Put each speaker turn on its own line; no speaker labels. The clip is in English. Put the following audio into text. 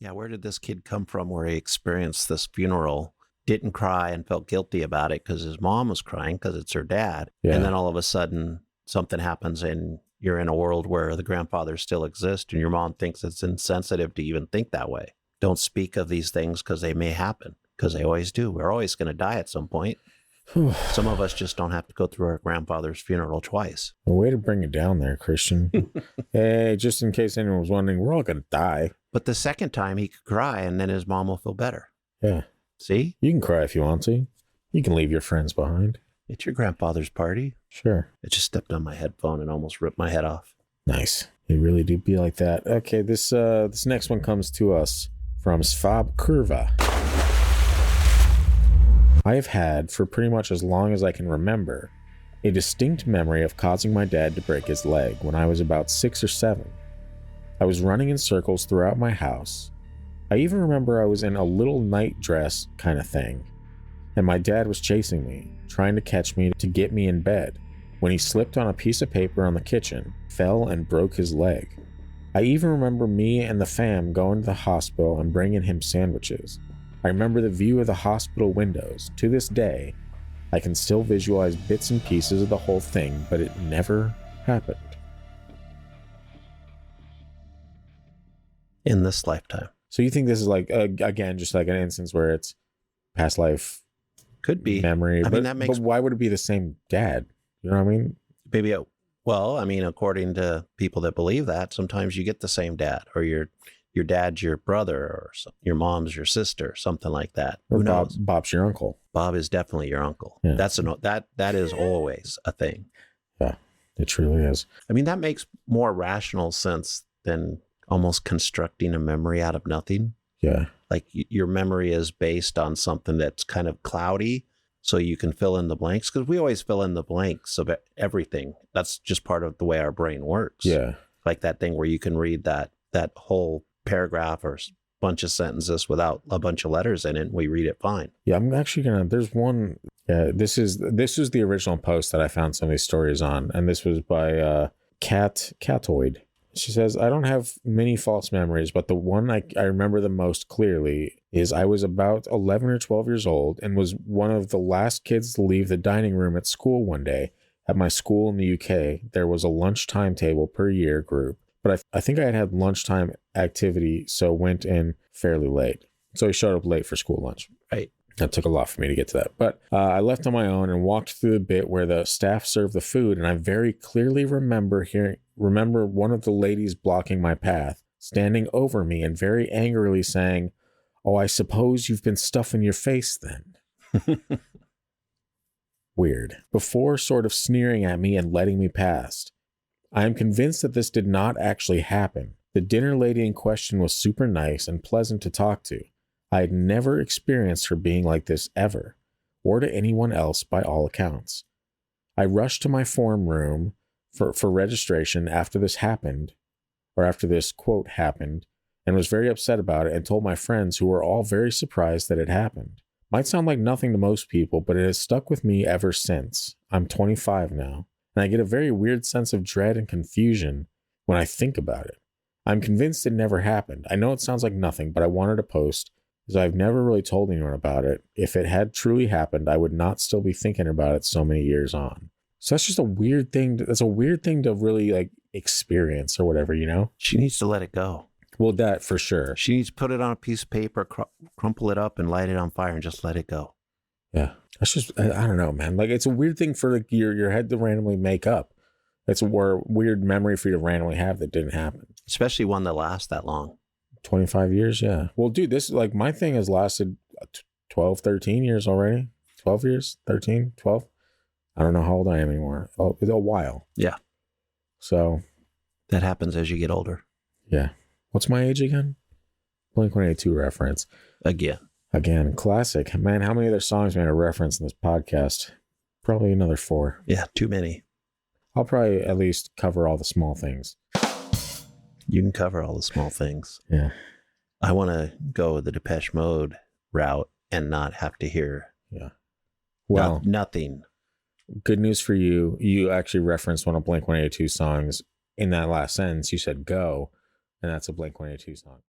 Yeah, where did this kid come from where he experienced this funeral, didn't cry and felt guilty about it because his mom was crying because it's her dad.
Yeah.
And then all of a sudden something happens and you're in a world where the grandfathers still exist and your mom thinks it's insensitive to even think that way. Don't speak of these things because they may happen, because they always do. We're always going to die at some point. Some of us just don't have to go through our grandfather's funeral twice.
A way to bring it down there, Christian. Hey, just in case anyone was wondering, we're all going to die.
But the second time he could cry and then his mom will feel better.
Yeah.
See?
You can cry if you want to. You can leave your friends behind.
It's your grandfather's party.
Sure.
It just stepped on my headphone and almost ripped my head off.
Nice. You really do be like that. Okay, this next one comes to us from Svab Kurva. I have had, for pretty much as long as I can remember, a distinct memory of causing my dad to break his leg when I was about 6 or 7. I was running in circles throughout my house. I even remember I was in a little night dress kind of thing, and my dad was chasing me, trying to catch me to get me in bed, when he slipped on a piece of paper on the kitchen, fell and broke his leg. I even remember me and the fam going to the hospital and bringing him sandwiches. I remember the view of the hospital windows. To this day, I can still visualize bits and pieces of the whole thing, but it never happened.
In this lifetime.
So you think this is like, again, just like an instance where it's past life
Could be.
memory.
I mean, that makes...
But why would it be the same dad? You know what I mean?
Maybe according to people that believe that, sometimes you get the same dad, or your dad's your brother, or your mom's your sister, something like that.
Or
Who knows?
Bob's your uncle.
Bob is definitely your uncle.
Yeah.
That is always a thing.
Yeah, it truly is.
I mean, that makes more rational sense than almost constructing a memory out of nothing.
Yeah.
Like your memory is based on something that's kind of cloudy, so you can fill in the blanks, because we always fill in the blanks of everything. That's just part of the way our brain works.
Yeah.
Like that thing where you can read that whole paragraph or bunch of sentences without a bunch of letters in it, and we read it fine.
Yeah, I'm actually there's one, this is the original post that I found some of these stories on, and this was by Catoid. She says, I don't have many false memories, but the one I remember the most clearly is I was about 11 or 12 years old and was one of the last kids to leave the dining room at school one day. At my school in the UK, there was a lunch timetable per year group, but I think I had lunchtime activity, so went in fairly late. So I showed up late for school lunch.
Right.
That took a lot for me to get to that. But I left on my own and walked through the bit where the staff served the food, and I very clearly remember one of the ladies blocking my path, standing over me and very angrily saying, "Oh, I suppose you've been stuffing your face then." Weird. Before sort of sneering at me and letting me past. I am convinced that this did not actually happen. The dinner lady in question was super nice and pleasant to talk to. I had never experienced her being like this ever, or to anyone else by all accounts. I rushed to my form room for registration after this quote happened, and was very upset about it and told my friends, who were all very surprised that it happened. Might sound like nothing to most people, but it has stuck with me ever since. I'm 25 now, and I get a very weird sense of dread and confusion when I think about it. I'm convinced it never happened. I know it sounds like nothing, but I wanted to post, as I've never really told anyone about it. If it had truly happened, I would not still be thinking about it so many years on. So that's just a weird thing. That's a weird thing to really like experience or whatever, you know?
She needs to let it go.
Well, that for sure.
She needs to put it on a piece of paper, crumple it up and light it on fire and just let it go.
Yeah. That's just, I don't know, man. Like, it's a weird thing for like your head to randomly make up. It's a weird memory for you to randomly have that didn't happen. Especially
one that lasts that long.
25 years, yeah. Well, dude, this, like, my thing has lasted 12, 13 years already. 12 years, 13, 12. I don't know how old I am anymore. Oh, it's a while.
Yeah.
So.
That happens as you get older.
Yeah. What's my age again? Blink-182 reference. Again. Classic. Man, how many other songs made a reference in this podcast? Probably another 4.
Yeah, too many.
I'll probably at least cover all the small things.
You can cover all the small things.
Yeah.
I want to go the Depeche Mode route and not have to hear
well,
nothing.
Good news for you. You actually referenced one of Blink-182 songs in that last sentence. You said go, and that's a Blink-182 song.